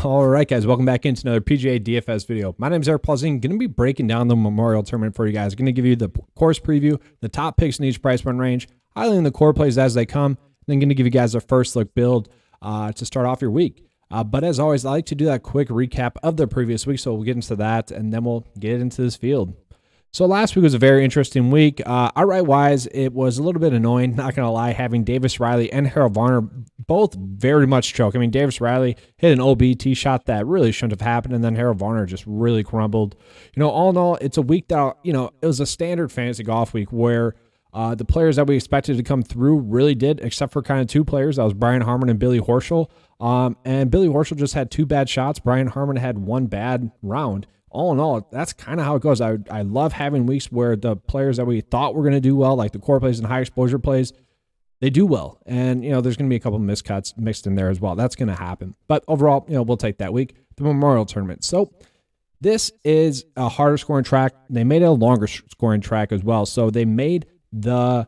All right, guys, welcome back into another PGA DFS video. My name is Eric Paulzine. Going to be breaking down the Memorial Tournament for you guys. Going to give you the course preview, the top picks in each price point range, highlighting the core plays as they come, and then going to give you guys a first look build to start off your week. But as always, I like to do that quick recap of the previous week, so we'll get into that, and then we'll get into this field. So last week was a very interesting week. Outright-wise, it was a little bit annoying, not going to lie, having Davis Riley and Harold Varner both very much choke. I mean, Davis Riley hit an OB tee shot that really shouldn't have happened, and then Harold Varner just really crumbled. You know, all in all, it's a week that, it was a standard fantasy golf week where the players that we expected to come through really did, except for kind of two players. That was Brian Harman and Billy Horschel. And Billy Horschel just had two bad shots. Brian Harman had one bad round. All in all, that's kind of how it goes. I love having weeks where the players that we thought were going to do well, like the core plays and high exposure plays, they do well. And, there's going to be a couple of miscuts mixed in there as well. That's going to happen. But overall, we'll take that week. The Memorial Tournament. So this is a harder scoring track. They made it a longer scoring track as well. So they made the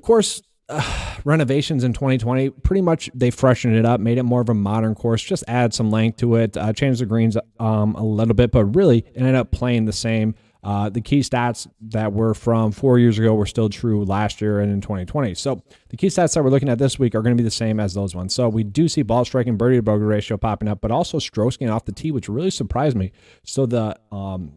course renovations in 2020, pretty much they freshened it up, made it more of a modern course, just add some length to it, changed the greens a little bit, but really it ended up playing the same. The key stats that were from 4 years ago were still true last year and in 2020. So the key stats that we're looking at this week are going to be the same as those ones. So we do see ball striking, birdie to bogey ratio popping up, but also strokes gained off the tee, which really surprised me. So the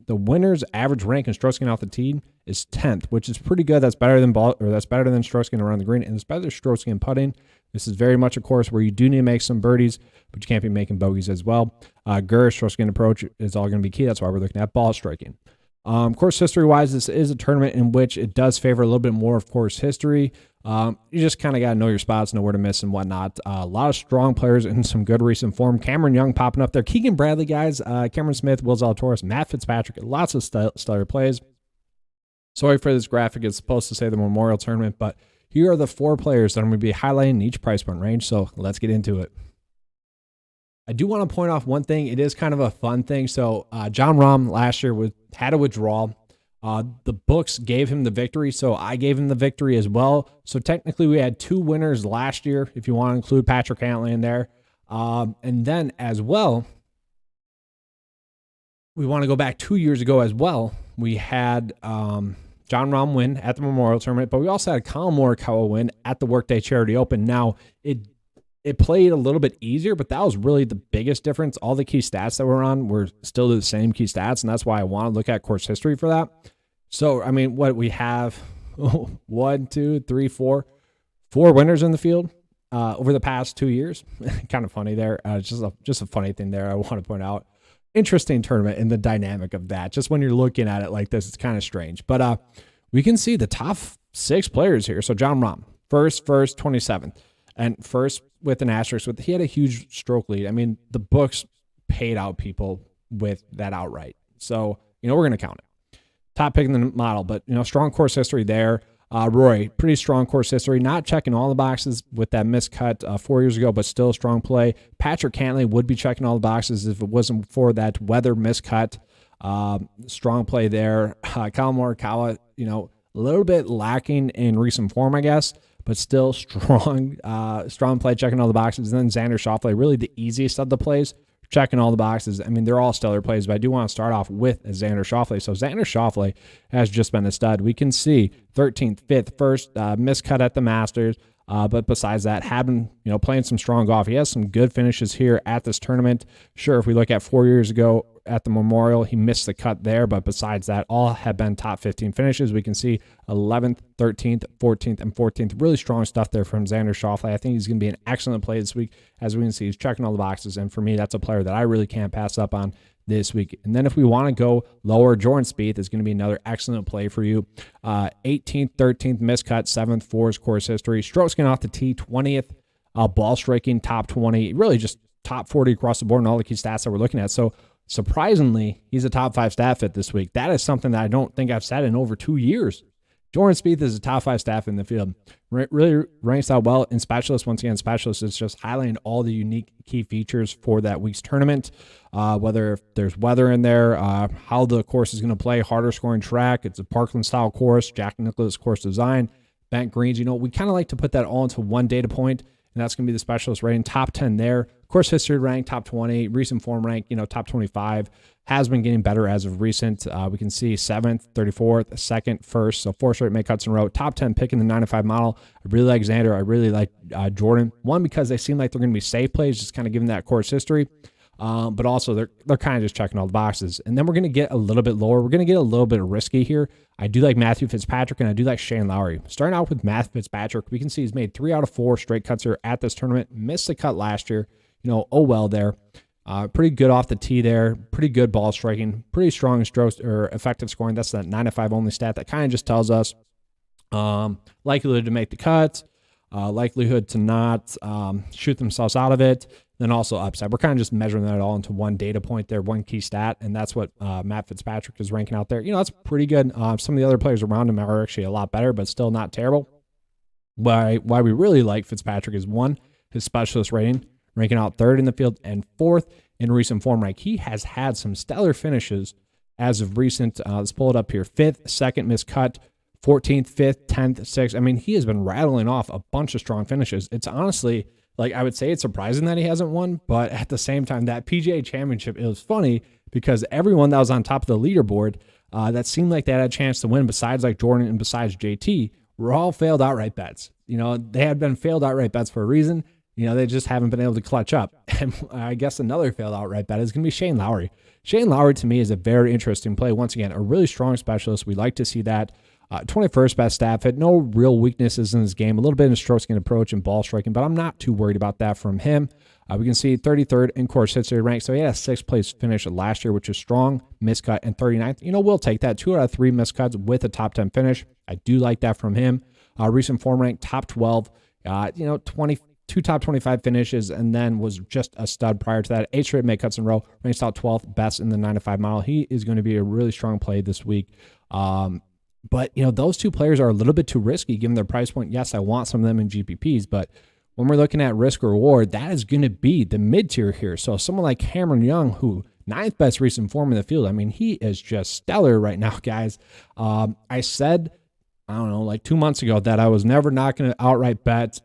winner's average rank in strokes gained off the tee is 10th, which is pretty good. That's better than strokes gained around the green, and it's better than strokes gained putting. This is very much a course where you do need to make some birdies, but you can't be making bogeys as well. GUR, strokes gained approach, is all going to be key. That's why we're looking at ball striking. Course history-wise, this is a tournament in which it does favor a little bit more of course history. You just kind of got to know your spots, know where to miss and whatnot. A lot of strong players in some good recent form. Cameron Young popping up there. Keegan Bradley, guys. Cameron Smith, Will Zalatoris, Matt Fitzpatrick. Lots of stellar plays. Sorry for this graphic. It's supposed to say the Memorial Tournament, but here are the four players that I'm going to be highlighting in each price point range, so let's get into it. I do want to point off one thing. It is kind of a fun thing. So Jon Rahm last year had a withdrawal. The books gave him the victory, so I gave him the victory as well. So technically we had two winners last year, if you want to include Patrick Cantlay in there. And then as well, we want to go back 2 years ago as well. We had Jon Rahm win at the Memorial Tournament, but we also had Collin Morikawa win at the Workday Charity Open. Now, it played a little bit easier, but that was really the biggest difference. All the key stats that we're on were still the same key stats, and that's why I want to look at course history for that. So, I mean, what we have, 1, 2, 3, 4 winners in the field over the past 2 years. Kind of funny there. Just a funny thing there I want to point out. Interesting tournament and the dynamic of that. Just when you're looking at it like this, it's kind of strange. But we can see the top 6 players here. So Jon Rahm, first, 27th. And first with an asterisk, he had a huge stroke lead. I mean, the books paid out people with that outright. So, we're going to count it. Top pick in the model, but, strong course history there. Rory, pretty strong course history, not checking all the boxes with that miscut 4 years ago, but still a strong play. Patrick Cantlay would be checking all the boxes if it wasn't for that weather miscut. Strong play there. Collin Morikawa, a little bit lacking in recent form, I guess, but still strong play, checking all the boxes. And then Xander Schauffele, really the easiest of the plays, checking all the boxes. I mean, they're all stellar plays, but I do want to start off with Xander Schauffele. So Xander Schauffele has just been a stud. We can see 13th, 5th, first, miscut at the Masters. But besides that, playing some strong golf. He has some good finishes here at this tournament. Sure, if we look at 4 years ago at the Memorial, he missed the cut there. But besides that, all have been top 15 finishes. We can see 11th, 13th, 14th, and 14th. Really strong stuff there from Xander Schauffele. I think he's going to be an excellent play this week. As we can see, he's checking all the boxes. And for me, that's a player that I really can't pass up on this week. And then if we want to go lower, Jordan Spieth is going to be another excellent play for you. 18th, 13th, miscut, 7th, 4's course history. Strokes gained off the tee, 20th. Ball striking, top 20. Really just top 40 across the board and all the key stats that we're looking at. So surprisingly, he's a top 5 stat fit this week. That is something that I don't think I've said in over 2 years. Jordan Spieth is a top 5 staff in the field. Really ranks out well in Specialist. Once again, Specialist is just highlighting all the unique key features for that week's tournament, whether if there's weather in there, how the course is going to play, harder scoring track. It's a Parkland-style course, Jack Nicklaus course design, bent greens. We kind of like to put that all into one data point, and that's going to be the Specialist rating. Top 10 there. Course history rank, top 20, recent form rank, top 25, has been getting better as of recent. We can see 7th, 34th, 2nd, 1st, so 4 straight make cuts in a row. Top 10 pick in the 9-5 model. I really like Xander. I really like Jordan. One, because they seem like they're going to be safe plays, just kind of given that course history. But also they're kind of just checking all the boxes. And then we're going to get a little bit lower. We're going to get a little bit risky here. I do like Matthew Fitzpatrick, and I do like Shane Lowry. Starting out with Matthew Fitzpatrick, we can see he's made 3 out of 4 straight cuts here at this tournament. Missed the cut last year. Oh well there. Pretty good off the tee there. Pretty good ball striking. Pretty strong strokes or effective scoring. That's that 9-5 only stat. That kind of just tells us likelihood to make the cut, likelihood to not shoot themselves out of it, then also upside. We're kind of just measuring that all into one data point there, one key stat, and that's what Matt Fitzpatrick is ranking out there. That's pretty good. Some of the other players around him are actually a lot better, but still not terrible. Why we really like Fitzpatrick is, one, his specialist rating, ranking out 3rd in the field and 4th in recent form rank. He has had some stellar finishes as of recent. Let's pull it up here. 5th, 2nd missed cut, 14th, 5th, 10th, 6th. I mean, he has been rattling off a bunch of strong finishes. It's honestly, I would say it's surprising that he hasn't won, but at the same time, that PGA Championship, it was funny because everyone that was on top of the leaderboard that seemed like they had a chance to win, besides Jordan and besides JT, were all failed outright bets. They had been failed outright bets for a reason. They just haven't been able to clutch up. And I guess another failed outright bet is going to be Shane Lowry. Shane Lowry, to me, is a very interesting play. Once again, a really strong specialist. We like to see that. 21st best stat fit. No real weaknesses in his game. A little bit in strokes gained approach and ball striking, but I'm not too worried about that from him. We can see 33rd in course history rank. So he had a 6th place finish last year, which is strong. Miscut, and 39th. We'll take that. 2 out of 3 miscuts with a top 10 finish. I do like that from him. Recent form rank, top 12. 2 top 25 finishes, and then was just a stud prior to that. 8 straight make cuts in a row, ranks out 12th, best in the 9-5 mile. He is going to be a really strong play this week. But those 2 players are a little bit too risky given their price point. Yes, I want some of them in GPPs, but when we're looking at risk or reward, that is going to be the mid-tier here. So someone like Cameron Young, who 9th best recent form in the field, I mean, he is just stellar right now, guys. I said, I don't know, 2 months ago that I was never not going to outright bet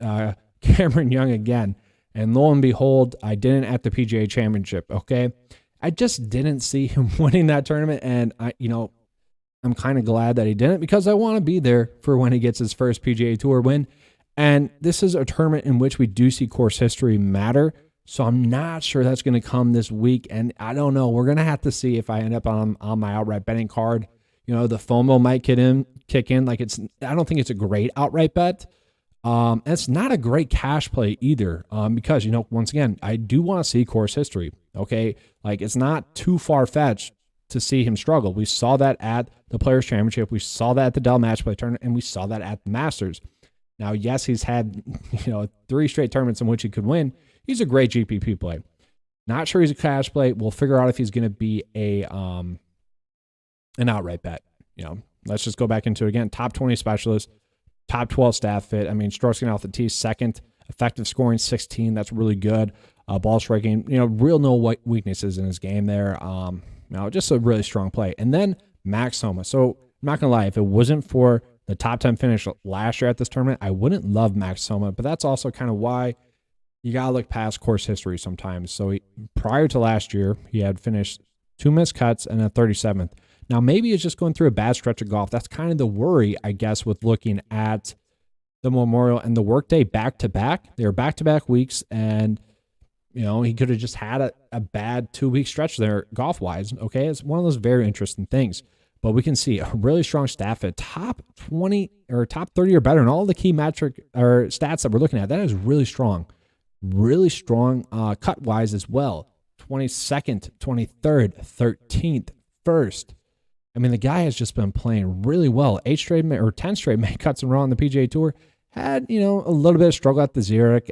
Cameron Young again. And lo and behold, I didn't at the PGA Championship, okay? I just didn't see him winning that tournament, and I'm kind of glad that he didn't, because I want to be there for when he gets his first PGA Tour win. And this is a tournament in which we do see course history matter, so I'm not sure that's going to come this week, and I don't know. We're going to have to see if I end up on my outright betting card. The FOMO might kick in. I don't think it's a great outright bet. And it's not a great cash play either, because, once again, I do want to see course history, okay? It's not too far-fetched to see him struggle. We saw that at the Players' Championship. We saw that at the Dell Match Play Tournament, and we saw that at the Masters. Now, yes, he's had, 3 straight tournaments in which he could win. He's a great GPP play. Not sure he's a cash play. We'll figure out if he's going to be an outright bet. Let's just go back into it again. Top 20 specialist. Top 12 staff fit. I mean, strokes getting off the tee, 2nd. Effective scoring, 16. That's really good. Ball striking, real no weaknesses in his game there. Just a really strong play. And then Max Homa. So I'm not going to lie, if it wasn't for the top 10 finish last year at this tournament, I wouldn't love Max Homa. But that's also kind of why you got to look past course history sometimes. So prior to last year, he had finished 2 missed cuts and a 37th. Now, maybe it's just going through a bad stretch of golf. That's kind of the worry, I guess, with looking at the Memorial and the Workday back-to-back. They were back-to-back weeks, and, he could have just had a bad 2-week stretch there golf-wise, okay? It's one of those very interesting things. But we can see a really strong staff at top 20 or top 30 or better in all the key metric or stats that we're looking at. That is really strong. Really strong cut-wise as well. 22nd, 23rd, 13th, 1st. I mean, the guy has just been playing really well. 8 straight or 10 straight make cuts in a row on the PGA Tour. Had, a little bit of struggle at the Zurich.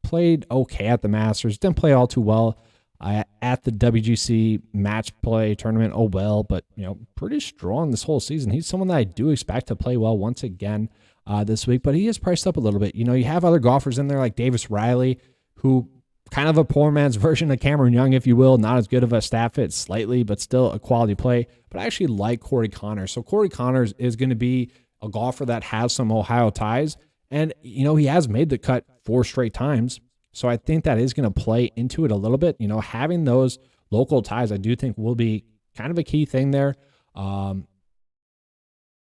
Played okay at the Masters. Didn't play all too well at the WGC match play tournament. Oh, well, but, pretty strong this whole season. He's someone that I do expect to play well once again this week, but he is priced up a little bit. You have other golfers in there like Davis Riley, who kind of a poor man's version of Cameron Young, if you will. Not as good of a staff fit slightly, but still a quality play. But I actually like Corey Connors. So Corey Connors is going to be a golfer that has some Ohio ties. And, he has made the cut 4 straight times. So I think that is going to play into it a little bit. Having those local ties, I do think will be kind of a key thing there.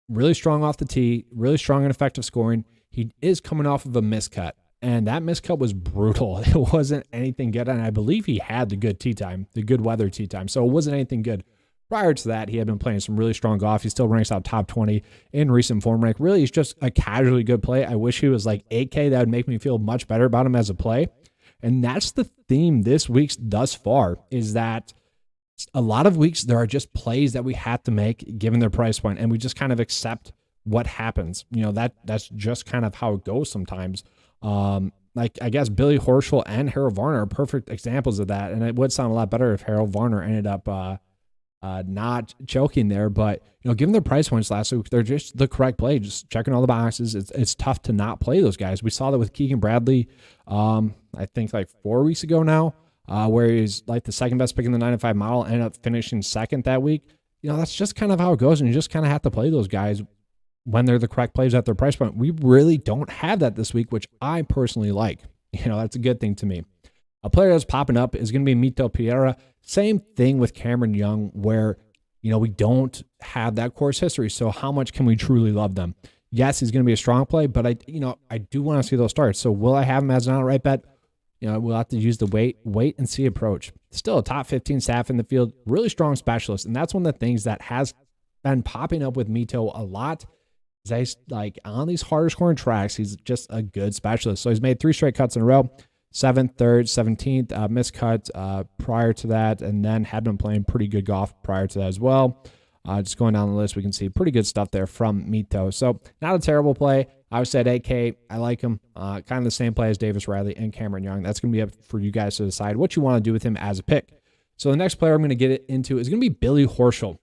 Really strong off the tee, really strong and effective scoring. He is coming off of a miscut, and that miscut was brutal. It wasn't anything good, and I believe he had the good tee time, the good weather tee time, so it wasn't anything good. Prior to that, he had been playing some really strong golf. He still ranks out top 20 in recent form rank. Really, he's just a casually good play. I wish he was like 8K. That would make me feel much better about him as a play. And that's the theme this week's thus far, is that a lot of weeks there are just plays that we have to make given their price point, and we just kind of accept what happens. That's just kind of how it goes sometimes. Like I guess Billy Horschel and Harold Varner are perfect examples of that, and it would sound a lot better if Harold Varner ended up not choking there. But given their price points last week, they're just the correct play, just checking all the boxes. It's tough to not play those guys. We saw that with Keegan Bradley, I think like 4 weeks ago now, where he's like the second best pick in the 9-5 model, ended up finishing second that week. That's just kind of how it goes, and you just kind of have to play those guys when they're the correct plays at their price point. We really don't have that this week, which I personally like. That's a good thing to me. A player that's popping up is going to be Mito Pereira. Same thing with Cameron Young, where, we don't have that course history. So how much can we truly love them? Yes, he's going to be a strong play, but I do want to see those starts. So will I have him as an outright bet? We'll have to use the wait and see approach. Still a top 15 staff in the field, really strong specialist. And that's one of the things that has been popping up with Mito a lot. Is like on these harder scoring tracks, he's just a good specialist. So he's made 3 straight cuts in a row. 7th, 3rd, 17th, miscut prior to that, and then had been playing pretty good golf prior to that as well. Just going down the list, we can see pretty good stuff there from Mito. So not a terrible play. I would say at 8K, I like him. Kind of the same play as Davis Riley and Cameron Young. That's going to be up for you guys to decide what you want to do with him as a pick. So the next player I'm going to get into is going to be Billy Horschel.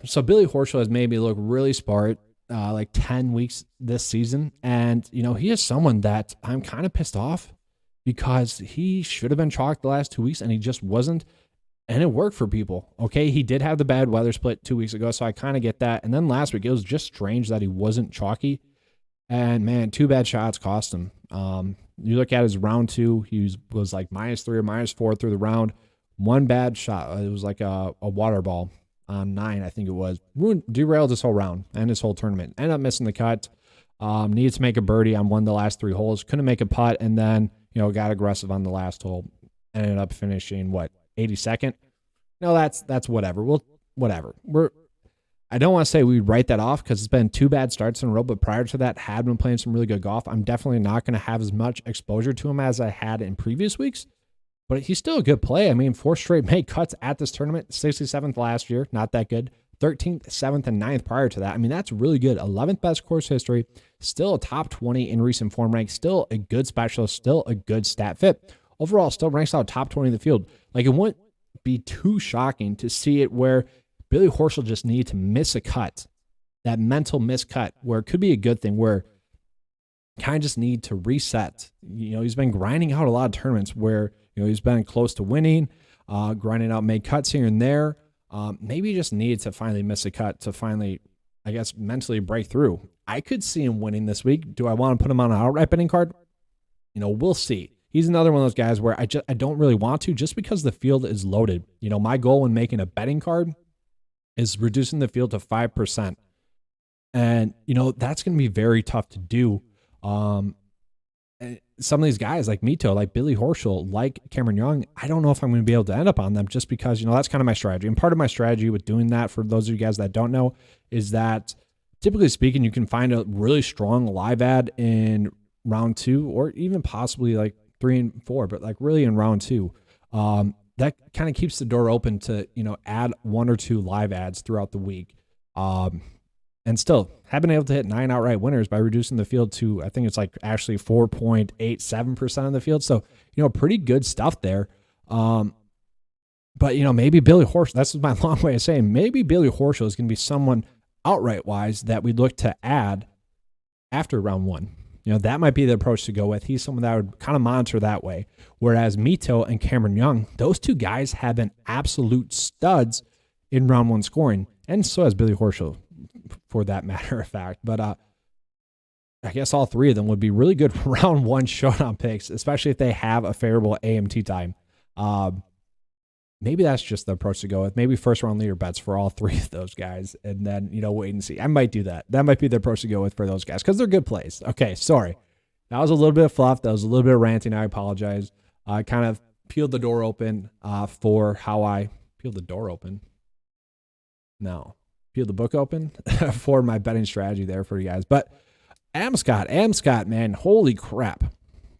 So Billy Horschel has made me look really smart like 10 weeks this season. And, he is someone that I'm kind of pissed off because he should have been chalked the last 2 weeks and he just wasn't. And it worked for people. Okay, he did have the bad weather split 2 weeks ago, so I kind of get that. And then last week, it was just strange that he wasn't chalky. And, man, 2 bad shots cost him. You look at his round 2, he was like -3 or -4 through the round. 1 bad shot. It was like a water ball on 9, I think it was. Derailed his whole round and his whole tournament. Ended up missing the cut. Needed to make a birdie on one of the last 3 holes. Couldn't make a putt, and then, got aggressive on the last hole. Ended up finishing, 82nd? No, that's whatever. Whatever. I don't want to say we write that off because it's been 2 bad starts in a row, but prior to that, had been playing some really good golf. I'm definitely not going to have as much exposure to him as I had in previous weeks, but he's still a good play. I mean, 4 straight made cuts at this tournament, 67th last year, not that good. 13th, 7th, and 9th prior to that. I mean, that's really good. 11th best course history, still a top 20 in recent form rank, still a good specialist, still a good stat fit. Overall, still ranks out top 20 in the field. Like, it wouldn't be too shocking to see it where Billy Horschel just needed to miss a cut, that mental miscut, where it could be a good thing, where kind of just need to reset. He's been grinding out a lot of tournaments where, he's been close to winning, grinding out made cuts here and there. Maybe he just needed to finally miss a cut to finally, I guess, mentally break through. I could see him winning this week. Do I want to put him on an outright betting card? We'll see. He's another one of those guys where I don't really want to, just because the field is loaded. My goal when making a betting card is reducing the field to 5%. And, that's going to be very tough to do. Some of these guys like Mito, like Billy Horschel, like Cameron Young, I don't know if I'm going to be able to end up on them just because, that's kind of my strategy. And part of my strategy with doing that, for those of you guys that don't know, is that typically speaking, you can find a really strong live ad in round 2 or even possibly like 3 and 4, but like really in round 2. That kind of keeps the door open to, add 1 or 2 live ads throughout the week. And still have been able to hit 9 outright winners by reducing the field to, I think it's like actually 4.87% of the field. So, pretty good stuff there. But, maybe Billy Horschel, that's my long way of saying, maybe Billy Horschel is going to be someone outright wise that we'd look to add after round 1. That might be the approach to go with. He's someone that I would kind of monitor that way. Whereas Mito and Cameron Young, those 2 guys have been absolute studs in round 1 scoring. And so has Billy Horschel, for that matter of fact. But I guess all three of them would be really good round one showdown picks, especially if they have a favorable AMT time. Maybe that's just the approach to go with. Maybe first round leader bets for all three of those guys, and then, wait and see. I might do that. That might be the approach to go with for those guys because they're good plays. Okay, sorry. That was a little bit of fluff. That was a little bit of ranting. I apologize. I kind of peeled the door open for how I peeled the door open. No, peeled the book open for my betting strategy there for you guys. But Adam Scott, man, holy crap.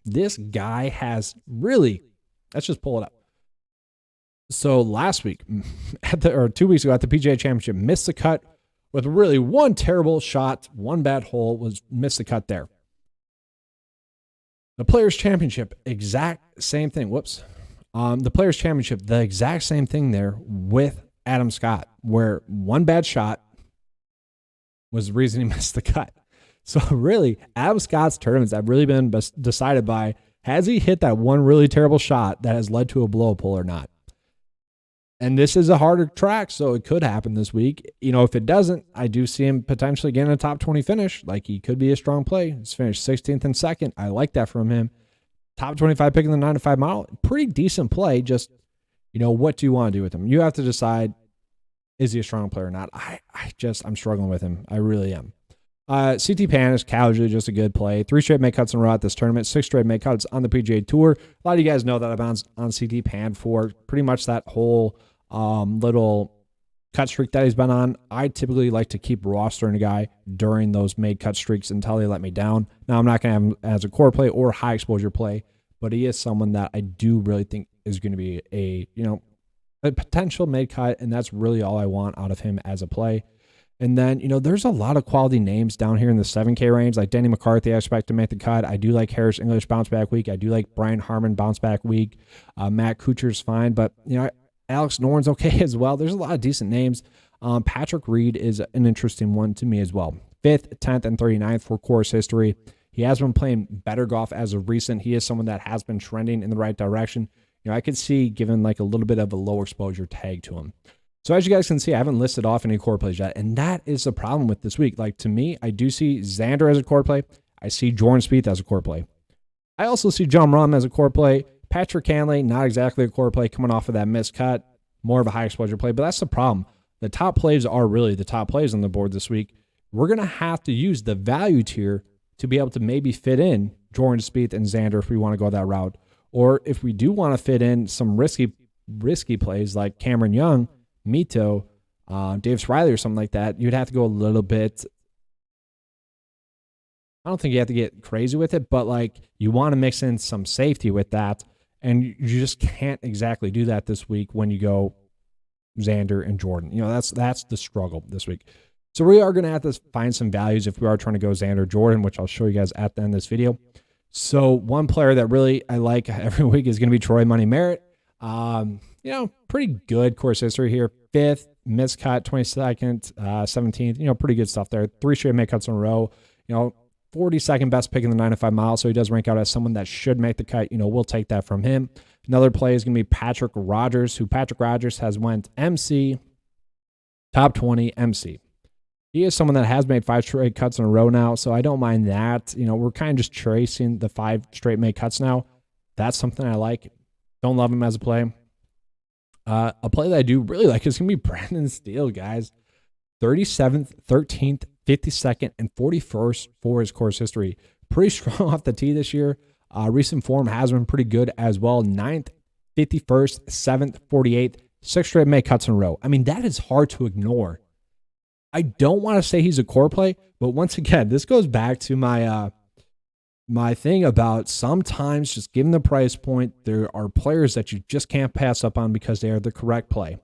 This guy has really, let's just pull it up. So last week, 2 weeks ago at the PGA Championship, missed the cut with really one terrible shot, one bad hole, missed the cut there. The Players Championship, exact same thing. The Players Championship, the exact same thing there with Adam Scott, where one bad shot was the reason he missed the cut. So really, Adam Scott's tournaments have really been decided by, has he hit that one really terrible shot that has led to a blow pull or not? And this is a harder track, so it could happen this week. If it doesn't, I do see him potentially getting a top 20 finish. Like, he could be a strong play. He's finished 16th and 2nd. I like that from him. Top 25 pick in the 9 to 5 mile. Pretty decent play. Just, what do you want to do with him? You have to decide, is he a strong player or not? I'm struggling with him. I really am. CT Pan is casually just a good play. 3 straight make cuts in a row at this tournament. 6 straight make cuts on the PGA Tour. A lot of you guys know that I've been on CT Pan for pretty much that whole little cut streak that he's been on. I typically like to keep rostering a guy during those made cut streaks until they let me down. Now, I'm not going to have him as a core play or high exposure play, but he is someone that I do really think is going to be a potential made cut, and that's really all I want out of him as a play. And then, there's a lot of quality names down here in the 7K range, like Danny McCarthy, I expect to make the cut. I do like Harris English bounce back week. I do like Brian Harmon bounce back week. Matt Kuchar's fine, but, Alex Noren's okay as well. There's a lot of decent names. Patrick Reed is an interesting one to me as well. 5th, 10th, and 39th for course history. He has been playing better golf as of recent. He is someone that has been trending in the right direction. I could see giving like a little bit of a low exposure tag to him. So as you guys can see, I haven't listed off any core plays yet, and that is the problem with this week. Like, to me, I do see Xander as a core play. I see Jordan Spieth as a core play. I also see Jon Rahm as a core play. Patrick Cantlay, not exactly a core play coming off of that missed cut, more of a high exposure play, but that's the problem. The top plays are really the top plays on the board this week. We're going to have to use the value tier to be able to maybe fit in Jordan Spieth and Xander if we want to go that route. Or if we do want to fit in some risky plays like Cameron Young, Mito, Davis Riley or something like that, you'd have to go a little bit. I don't think you have to get crazy with it, but like, you want to mix in some safety with that. And you just can't exactly do that this week when you go Xander and Jordan. That's the struggle this week. So we are going to have to find some values if we are trying to go Xander Jordan, which I'll show you guys at the end of this video. So one player that really I like every week is going to be Troy Money Merritt. Pretty good course history here. 5th, missed cut, 22nd, 17th, pretty good stuff there. 3 straight make cuts in a row, 42nd best pick in the 9 to 5 mile. So he does rank out as someone that should make the cut. We'll take that from him. Another play is going to be Patrick Rogers, who Patrick Rogers has went MC, top 20 MC. He is someone that has made 5 straight cuts in a row now. So I don't mind that. We're kind of just tracing the 5 straight make cuts now. That's something I like. Don't love him as a play. A play that I do really like is going to be Brendan Steele, guys. 37th, 13th, 52nd, and 41st for his course history. Pretty strong off the tee this year. Recent form has been pretty good as well. 9th, 51st, 7th, 48th, 6 straight make cuts in a row. I mean, that is hard to ignore. I don't want to say he's a core play, but once again, this goes back to my thing about sometimes just given the price point, there are players that you just can't pass up on because they are the correct play.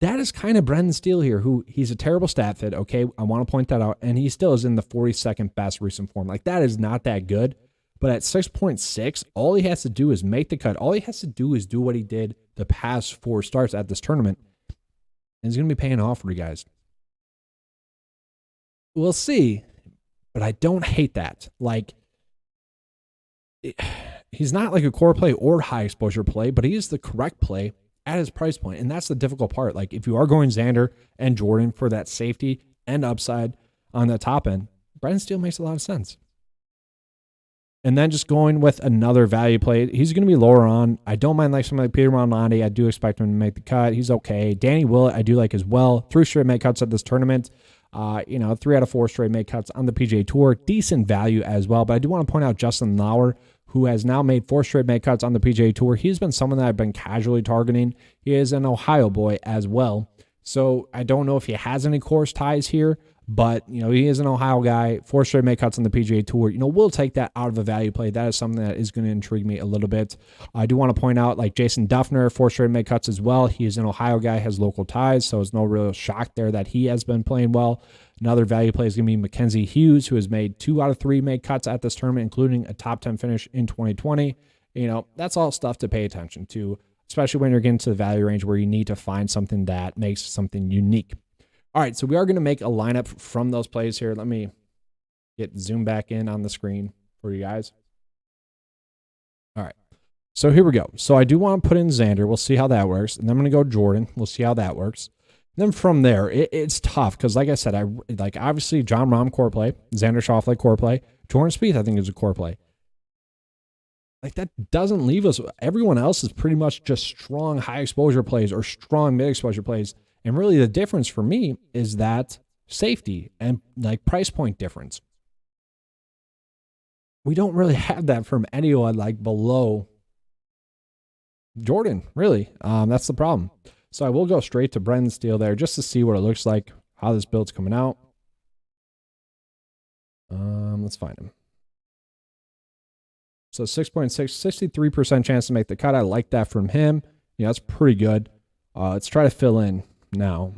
That is kind of Brendan Steele here, who he's a terrible stat fit. Okay, I want to point that out. And he still is in the 42nd best recent form. Like, that is not that good. But at 6.6, all he has to do is make the cut. All he has to do is do what he did the past 4 starts at this tournament. And he's going to be paying off for you guys. We'll see. But I don't hate that. Like, he's not like a core play or high exposure play, but he is the correct play at his price point. And that's the difficult part. Like, if you are going Xander and Jordan for that safety and upside on the top end, Brendan Steele makes a lot of sense. And then just going with another value play. He's going to be lower on. I don't mind like somebody like Peter Monlandi. I do expect him to make the cut. He's okay. Danny Willett, I do like as well. 3 straight make cuts at this tournament. 3 out of 4 straight make cuts on the PGA Tour. Decent value as well. But I do want to point out Justin Lauer, who has now made 4 straight make cuts on the PGA Tour. He's been someone that I've been casually targeting. He is an Ohio boy as well. So I don't know if he has any course ties here, but, he is an Ohio guy, 4 straight make cuts on the PGA Tour. We'll take that out of a value play. That is something that is going to intrigue me a little bit. I do want to point out, like Jason Duffner, 4 straight make cuts as well. He is an Ohio guy, has local ties, so it's no real shock there that he has been playing well. Another value play is going to be Mackenzie Hughes, who has made 2 out of 3 make cuts at this tournament, including a top 10 finish in 2020. That's all stuff to pay attention to, especially when you're getting to the value range where you need to find something that makes something unique. All right, so we are going to make a lineup from those plays here. Let me get zoom back in on the screen for you guys. All right, so here we go. So I do want to put in Xander. We'll see how that works. And then I'm going to go Jordan. We'll see how that works. And then from there, it's tough because, like I said, obviously John Rahm core play, Xander Schauffele core play, Jordan Spieth I think is a core play. That doesn't leave us. Everyone else is pretty much just strong high exposure plays or strong mid exposure plays. And really the difference for me is that safety and price point difference. We don't really have that from anyone below Jordan, really. That's the problem. So I will go straight to Brendan Steele there just to see what it looks like, how this build's coming out. Let's find him. So 6.6, 63% chance to make the cut. I like that from him. That's pretty good. Let's try to fill in now.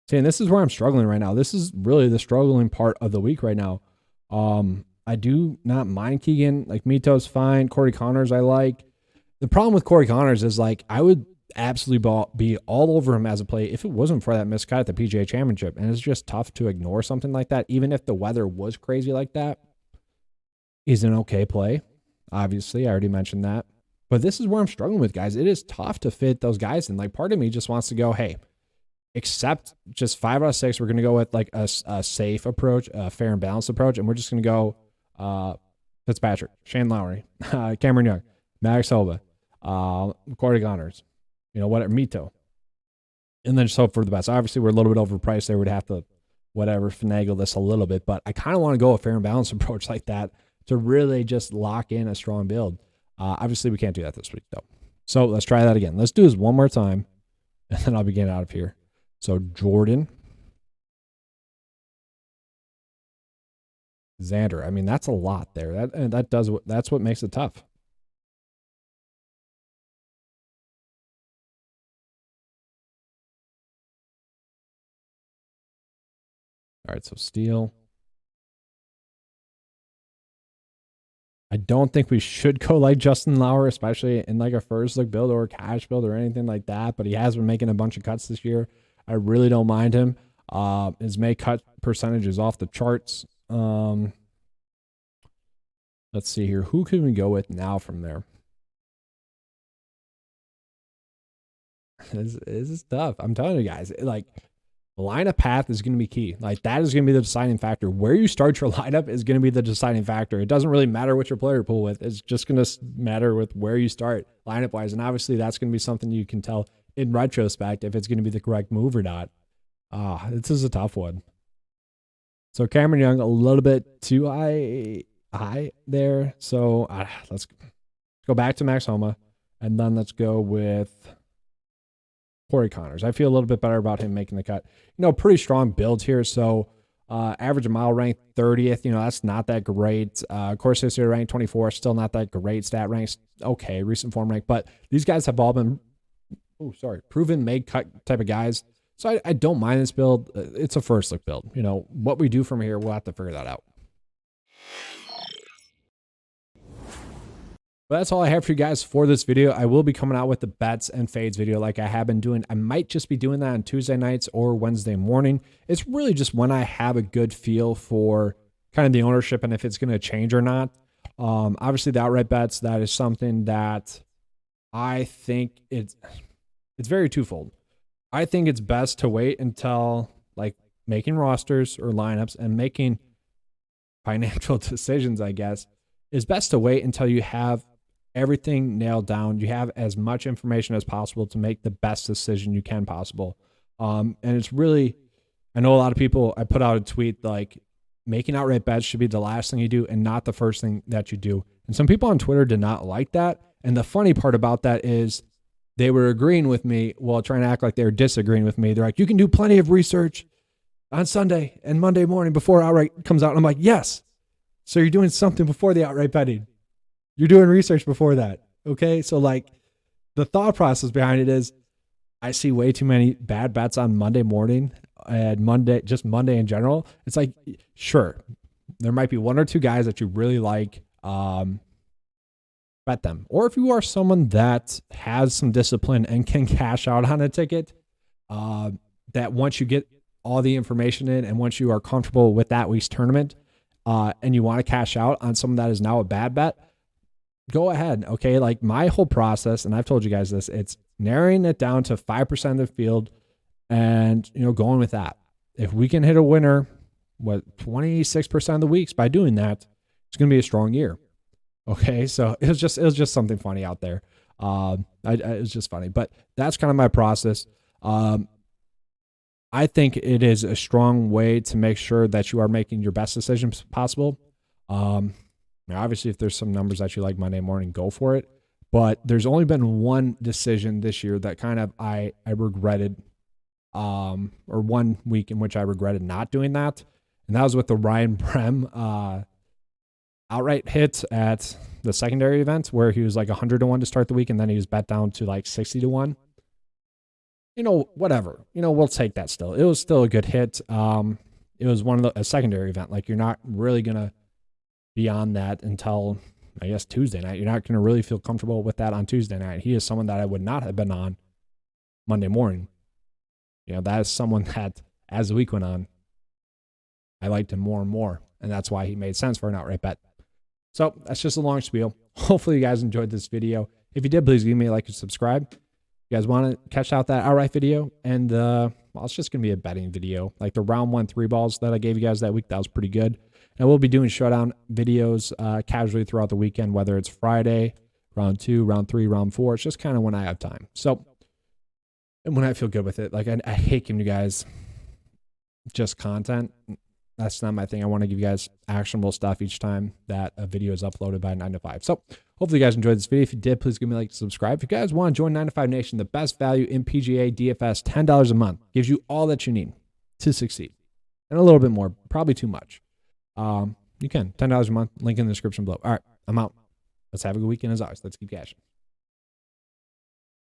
See, and this is where I'm struggling right now. This is really the struggling part of the week right now. I do not mind Keegan. Mito's fine. Corey Connors I like. The problem with Corey Connors is I would absolutely be all over him as a play if it wasn't for that missed cut at the PGA Championship. And it's just tough to ignore something like that. Even if the weather was crazy like that, he's an okay play. Obviously, I already mentioned that. But this is where I'm struggling with, guys. It is tough to fit those guys in. Part of me just wants to go, hey, accept just 5 out of 6. We're going to go with a safe approach, a fair and balanced approach. And we're just going to go Fitzpatrick, Shane Lowry, Cameron Young, Max Hova, Corey Connors, whatever, Mito. And then just hope for the best. Obviously, we're a little bit overpriced there. We'd have to, finagle this a little bit. But I kind of want to go a fair and balanced approach like that to really just lock in a strong build. Obviously, we can't do that this week, though. So let's try that again. Let's do this one more time, and then I'll be getting out of here. So Jordan. Xander. That's a lot there. That's what makes it tough. All right, so Steele. I don't think we should go like Justin Lauer, especially in a first look build or a cash build or anything like that. But he has been making a bunch of cuts this year. I really don't mind him. His make cut percentage is off the charts. Let's see here. Who can we go with now from there? This is tough. I'm telling you guys, lineup path is going to be key. That is going to be the deciding factor. Where you start your lineup is going to be the deciding factor. It doesn't really matter what your player pool with. It's just going to matter with where you start lineup wise. And obviously that's going to be something you can tell in retrospect if it's going to be the correct move or not. This is a tough one. So Cameron Young, a little bit too high there. So let's go back to Max Homa, and then let's go with Corey Connors. I feel a little bit better about him making the cut. Pretty strong build here. So average mile rank 30th. That's not that great. Course history rank 24. Still not that great. Stat ranks okay. Recent form rank, but these guys have all been proven made cut type of guys. So I don't mind this build. It's a first look build. What we do from here, we'll have to figure that out. But that's all I have for you guys for this video. I will be coming out with the bets and fades video like I have been doing. I might just be doing that on Tuesday nights or Wednesday morning. It's really just when I have a good feel for kind of the ownership and if it's going to change or not. Obviously, the outright bets, that is something that I think it's very twofold. I think it's best to wait until making rosters or lineups and making financial decisions, I guess, is best to wait until you have everything nailed down. You have as much information as possible to make the best decision you can possible. And it's really, I know a lot of people, I put out a tweet like making outright bets should be the last thing you do and not the first thing that you do. And some people on Twitter did not like that. And the funny part about that is they were agreeing with me while trying to act like they were disagreeing with me. They're like, you can do plenty of research on Sunday and Monday morning before outright comes out. And I'm like, yes. So you're doing something before the outright betting. You're doing research before that. Okay. So like the thought process behind it is I see way too many bad bets on Monday morning and Monday in general. It's like, sure, there might be one or two guys that you really like. Bet them. Or if you are someone that has some discipline and can cash out on a ticket, that once you get all the information in and once you are comfortable with that week's tournament, and you want to cash out on someone that is now a bad bet, go ahead. Okay. Like my whole process, and I've told you guys this, it's narrowing it down to 5% of the field and, going with that. If we can hit a winner, 26% of the weeks by doing that, it's going to be a strong year. Okay. So it was just something funny out there. It was just funny, but that's kind of my process. I think it is a strong way to make sure that you are making your best decisions possible. Obviously, if there's some numbers that you like Monday morning, go for it. But there's only been one decision this year that kind of I regretted, or 1 week in which I regretted not doing that. And that was with the Ryan Brem outright hit at the secondary event where he was like 100-1 to start the week. And then he was bet down to like 60-1. Whatever, we'll take that still. It was still a good hit. It was a secondary event. Like you're not really going to be on that until I guess Tuesday night. You're not going to really feel comfortable with that on Tuesday night. He is someone that I would not have been on Monday morning. That is someone that as the week went on, I liked him more and more. And that's why he made sense for an outright bet. So that's just a long spiel. Hopefully you guys enjoyed this video. If you did, please give me a like and subscribe. You guys want to catch out that outright video? And it's just going to be a betting video. Like the round 1 3 balls that I gave you guys that week, that was pretty good. And we'll be doing showdown videos casually throughout the weekend, whether it's Friday, round 2, round 3, round 4. It's just kind of when I have time. So, and when I feel good with it. Like I hate giving you guys just content. That's not my thing. I want to give you guys actionable stuff each time that a video is uploaded by 9 to 5. So hopefully you guys enjoyed this video. If you did, please give me a like and subscribe. If you guys want to join 9 to 5 Nation, the best value in PGA DFS, $10 a month gives you all that you need to succeed. And a little bit more, probably too much. You can, $10 a month, link in the description below. All right, I'm out. Let's have a good weekend as always. Let's keep cashing.